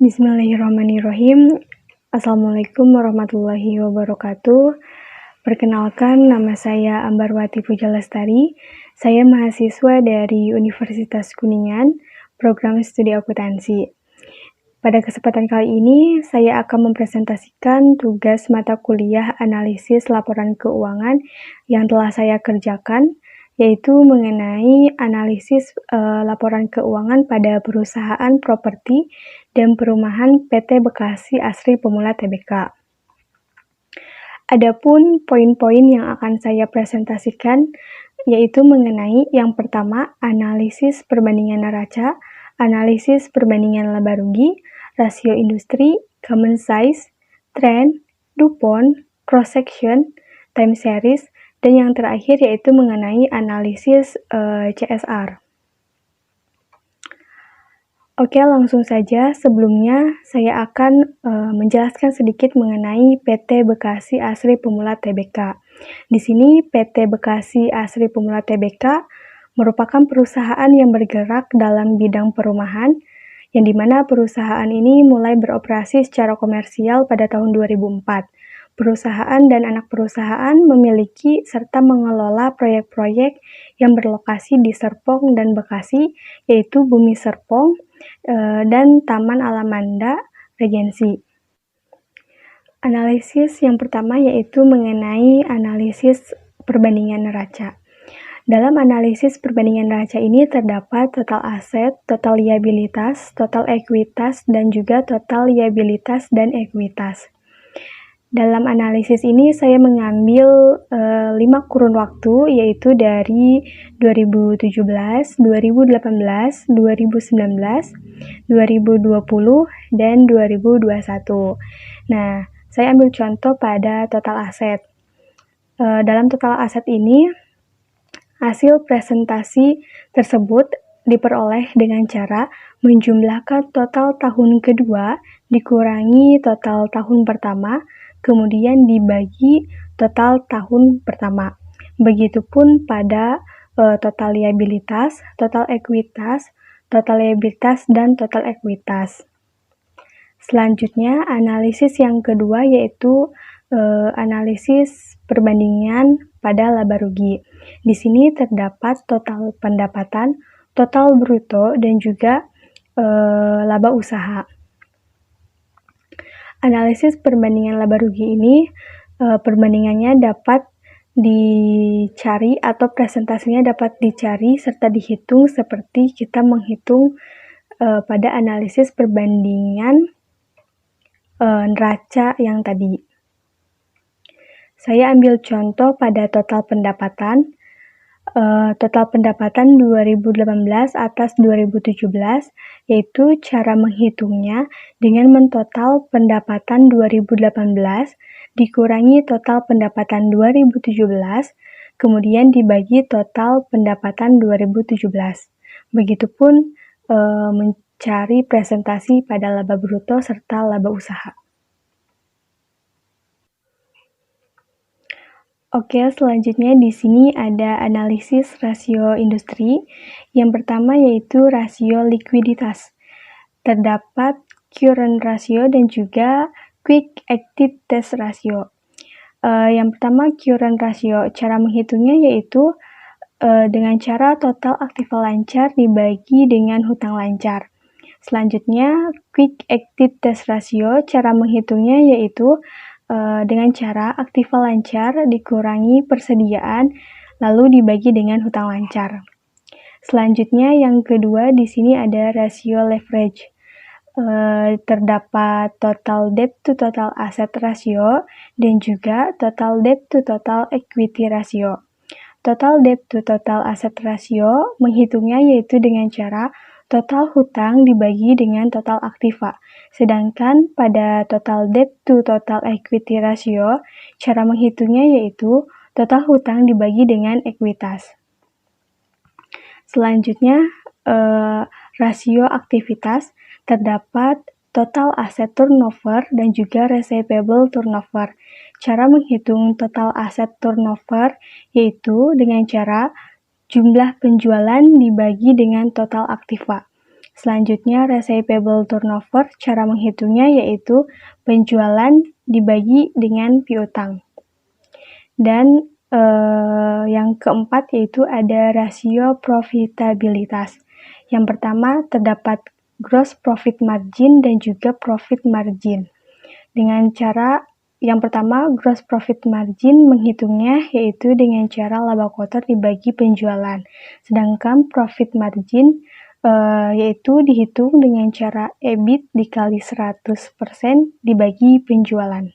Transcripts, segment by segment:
Bismillahirrahmanirrahim. Assalamualaikum warahmatullahi wabarakatuh. Perkenalkan, nama saya Ambarwati Pujalestari. Saya mahasiswa dari Universitas Kuningan, program studi akuntansi. Pada kesempatan kali ini, saya akan mempresentasikan tugas mata kuliah analisis laporan keuangan yang telah saya kerjakan, yaitu mengenai analisis laporan keuangan pada perusahaan properti dan perumahan PT Bekasi Asri Pemula Tbk. Adapun poin-poin yang akan saya presentasikan yaitu mengenai yang pertama, analisis perbandingan neraca, analisis perbandingan laba rugi, rasio industri, common size, trend, DuPont, cross section, time series, dan yang terakhir yaitu mengenai analisis CSR. Oke, langsung saja. Sebelumnya saya akan menjelaskan sedikit mengenai PT Bekasi Asri Pemula Tbk. Di sini PT Bekasi Asri Pemula Tbk merupakan perusahaan yang bergerak dalam bidang perumahan, yang dimana perusahaan ini mulai beroperasi secara komersial pada tahun 2004. Perusahaan dan anak perusahaan memiliki serta mengelola proyek-proyek yang berlokasi di Serpong dan Bekasi, yaitu Bumi Serpong dan Taman Alamanda Regensi. Analisis yang pertama yaitu mengenai analisis perbandingan neraca. Dalam analisis perbandingan neraca ini terdapat total aset, total liabilitas, total ekuitas, dan juga total liabilitas dan ekuitas. Dalam analisis ini saya mengambil 5 kurun waktu, yaitu dari 2017, 2018, 2019, 2020, dan 2021. Nah, saya ambil contoh pada total aset. Dalam total aset ini, hasil presentasi tersebut diperoleh dengan cara menjumlahkan total tahun kedua dikurangi total tahun pertama, kemudian dibagi total tahun pertama. Begitupun pada total liabilitas, total ekuitas, dan total ekuitas. Selanjutnya, analisis yang kedua yaitu analisis perbandingan pada laba rugi. Di sini terdapat total pendapatan, total bruto, dan juga laba usaha. Analisis perbandingan laba rugi ini, perbandingannya dapat dicari atau presentasinya dapat dicari serta dihitung seperti kita menghitung pada analisis perbandingan neraca yang tadi. Saya ambil contoh pada total pendapatan. Total pendapatan 2018 atas 2017, yaitu cara menghitungnya dengan mentotal pendapatan 2018 dikurangi total pendapatan 2017, kemudian dibagi total pendapatan 2017. Begitupun mencari presentasi pada laba bruto serta laba usaha. Oke, selanjutnya di sini ada analisis rasio industri. Yang pertama yaitu rasio likuiditas. Terdapat current ratio dan juga quick active test ratio. Yang pertama current ratio. Cara menghitungnya yaitu dengan cara total aktiva lancar dibagi dengan hutang lancar. Selanjutnya quick active test ratio. Cara menghitungnya yaitu dengan cara aktiva lancar dikurangi persediaan lalu dibagi dengan hutang lancar. Selanjutnya yang kedua di sini ada rasio leverage. Terdapat total debt to total asset ratio dan juga total debt to total equity ratio. Total debt to total asset ratio menghitungnya yaitu dengan cara total hutang dibagi dengan total aktiva. Sedangkan pada total debt to total equity ratio, cara menghitungnya yaitu total hutang dibagi dengan ekuitas. Selanjutnya, rasio aktivitas terdapat total asset turnover dan juga receivable turnover. Cara menghitung total asset turnover yaitu dengan cara jumlah penjualan dibagi dengan total aktiva. Selanjutnya, receivable turnover, cara menghitungnya yaitu penjualan dibagi dengan piutang. Dan yang keempat yaitu ada rasio profitabilitas. Yang pertama, terdapat gross profit margin dan juga profit margin. Dengan cara yang pertama, gross profit margin menghitungnya yaitu dengan cara laba kotor dibagi penjualan. Sedangkan profit margin yaitu dihitung dengan cara EBIT dikali 100% dibagi penjualan.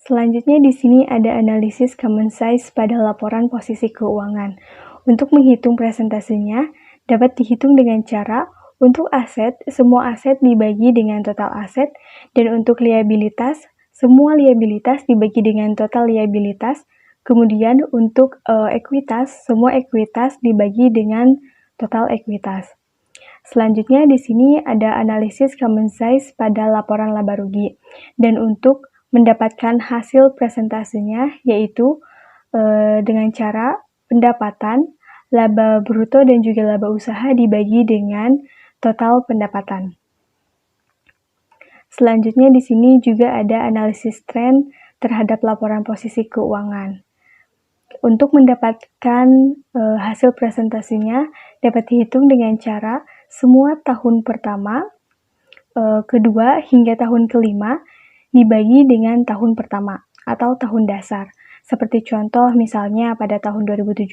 Selanjutnya di sini ada analisis common size pada laporan posisi keuangan. Untuk menghitung presentasinya, dapat dihitung dengan cara untuk aset, semua aset dibagi dengan total aset, dan untuk liabilitas, semua liabilitas dibagi dengan total liabilitas. Kemudian untuk ekuitas, semua ekuitas dibagi dengan total ekuitas. Selanjutnya di sini ada analisis common size pada laporan laba rugi. Dan untuk mendapatkan hasil presentasinya yaitu dengan cara pendapatan, laba bruto dan juga laba usaha dibagi dengan total pendapatan. Selanjutnya di sini juga ada analisis tren terhadap laporan posisi keuangan. Untuk mendapatkan hasil presentasinya dapat dihitung dengan cara semua tahun pertama, kedua hingga tahun kelima dibagi dengan tahun pertama atau tahun dasar. Seperti contoh misalnya pada tahun 2017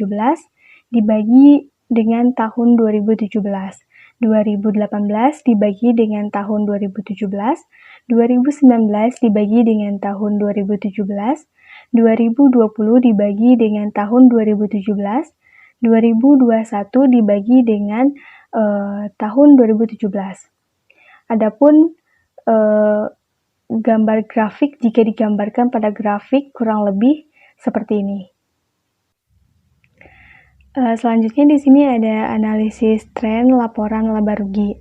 dibagi dengan tahun 2017, 2018 dibagi dengan tahun 2017, 2019 dibagi dengan tahun 2017, 2020 dibagi dengan tahun 2017, 2021 dibagi dengan tahun 2017. Adapun gambar grafik jika digambarkan pada grafik kurang lebih seperti ini. Selanjutnya di sini ada analisis tren laporan laba rugi.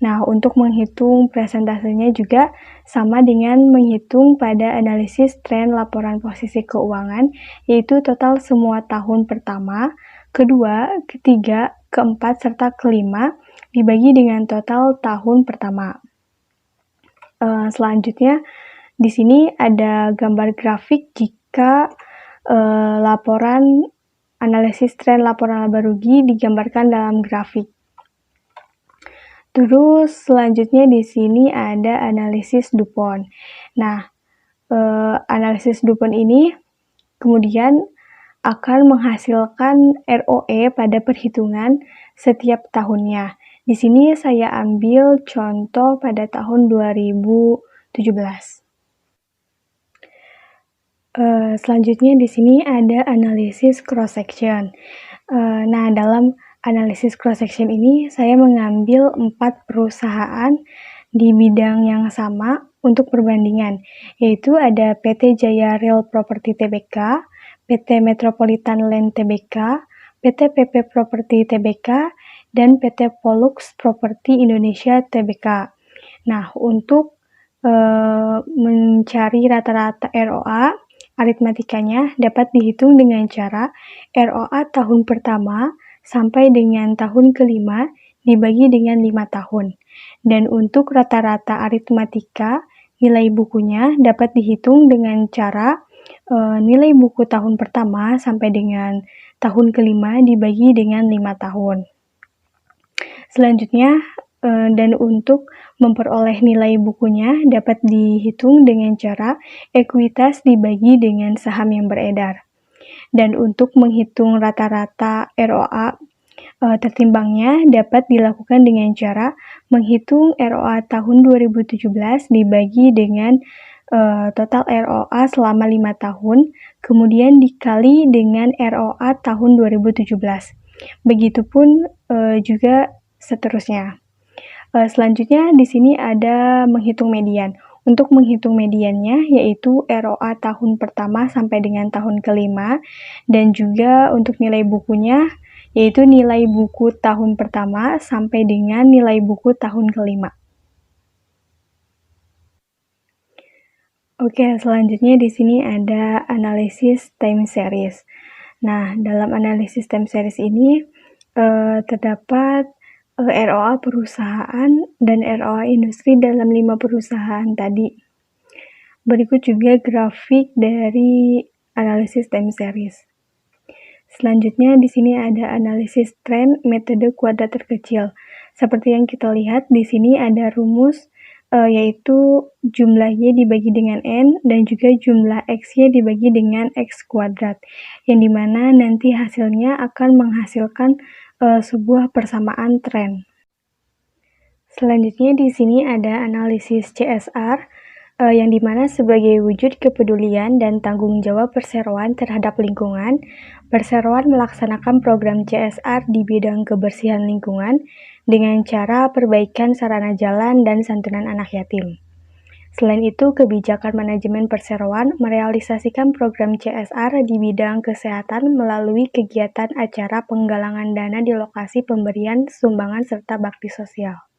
Nah, untuk menghitung presentasinya juga sama dengan menghitung pada analisis tren laporan posisi keuangan, yaitu total semua tahun pertama, kedua, ketiga, keempat, serta kelima dibagi dengan total tahun pertama. Selanjutnya, di sini ada gambar grafik jika laporan analisis tren laporan laba rugi digambarkan dalam grafik. Terus selanjutnya di sini ada analisis DuPont. Nah, analisis DuPont ini kemudian akan menghasilkan ROE pada perhitungan setiap tahunnya. Di sini saya ambil contoh pada tahun 2017. Selanjutnya di sini ada analisis cross section. Nah, dalam analisis cross section ini saya mengambil 4 perusahaan di bidang yang sama untuk perbandingan, yaitu ada PT Jaya Real Property Tbk, PT Metropolitan Land Tbk, PT PP Property Tbk, dan PT Pollux Property Indonesia Tbk. Nah, untuk mencari rata-rata ROA, aritmatikanya dapat dihitung dengan cara ROA tahun pertama sampai dengan tahun kelima dibagi dengan 5 tahun. Dan untuk rata-rata aritmatika, nilai bukunya dapat dihitung dengan cara nilai buku tahun pertama sampai dengan tahun kelima dibagi dengan 5 tahun. Selanjutnya, dan untuk memperoleh nilai bukunya dapat dihitung dengan cara ekuitas dibagi dengan saham yang beredar. Dan untuk menghitung rata-rata ROA tertimbangnya dapat dilakukan dengan cara menghitung ROA tahun 2017 dibagi dengan total ROA selama 5 tahun, kemudian dikali dengan ROA tahun 2017. Begitupun juga seterusnya. Selanjutnya di sini ada menghitung median. Untuk menghitung mediannya yaitu ROA tahun pertama sampai dengan tahun kelima, dan juga untuk nilai bukunya yaitu nilai buku tahun pertama sampai dengan nilai buku tahun kelima. Oke, selanjutnya di sini ada analisis time series. Nah, dalam analisis time series ini terdapat ROA perusahaan dan ROA industri dalam 5 perusahaan tadi. Berikut juga grafik dari analisis time series. Selanjutnya di sini ada analisis tren metode kuadrat terkecil. Seperti yang kita lihat di sini ada rumus yaitu jumlah Y dibagi dengan N dan juga jumlah XY dibagi dengan X kuadrat, yang dimana nanti hasilnya akan menghasilkan sebuah persamaan tren. Selanjutnya di sini ada analisis CSR, yang dimana sebagai wujud kepedulian dan tanggung jawab perseroan terhadap lingkungan, perseroan melaksanakan program CSR di bidang kebersihan lingkungan dengan cara perbaikan sarana jalan dan santunan anak yatim. Selain itu, kebijakan manajemen perseroan merealisasikan program CSR di bidang kesehatan melalui kegiatan acara penggalangan dana di lokasi pemberian sumbangan serta bakti sosial.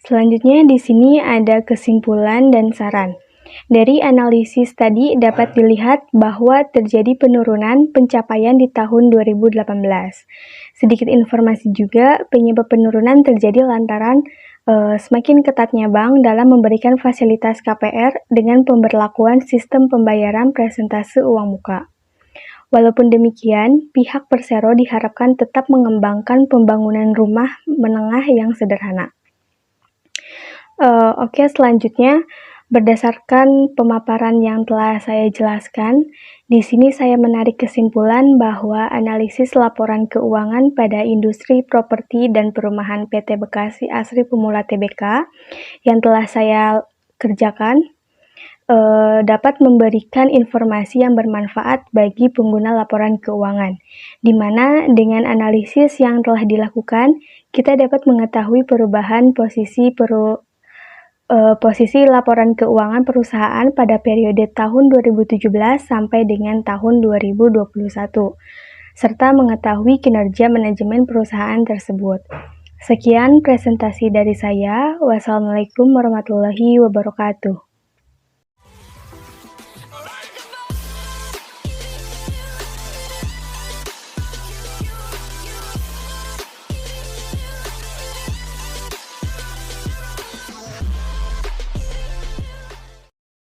Selanjutnya di sini ada kesimpulan dan saran. Dari analisis tadi dapat dilihat bahwa terjadi penurunan pencapaian di tahun 2018. Sedikit informasi juga, penyebab penurunan terjadi lantaran semakin ketatnya bank dalam memberikan fasilitas KPR dengan pemberlakuan sistem pembayaran presentase uang muka. Walaupun demikian, pihak Persero diharapkan tetap mengembangkan pembangunan rumah menengah yang sederhana. Oke, selanjutnya berdasarkan pemaparan yang telah saya jelaskan, di sini saya menarik kesimpulan bahwa analisis laporan keuangan pada industri properti dan perumahan PT Bekasi Asri Pemula Tbk yang telah saya kerjakan dapat memberikan informasi yang bermanfaat bagi pengguna laporan keuangan, di mana dengan analisis yang telah dilakukan, kita dapat mengetahui perubahan posisi laporan keuangan perusahaan pada periode tahun 2017 sampai dengan tahun 2021, serta mengetahui kinerja manajemen perusahaan tersebut. Sekian presentasi dari saya. Wassalamualaikum warahmatullahi wabarakatuh.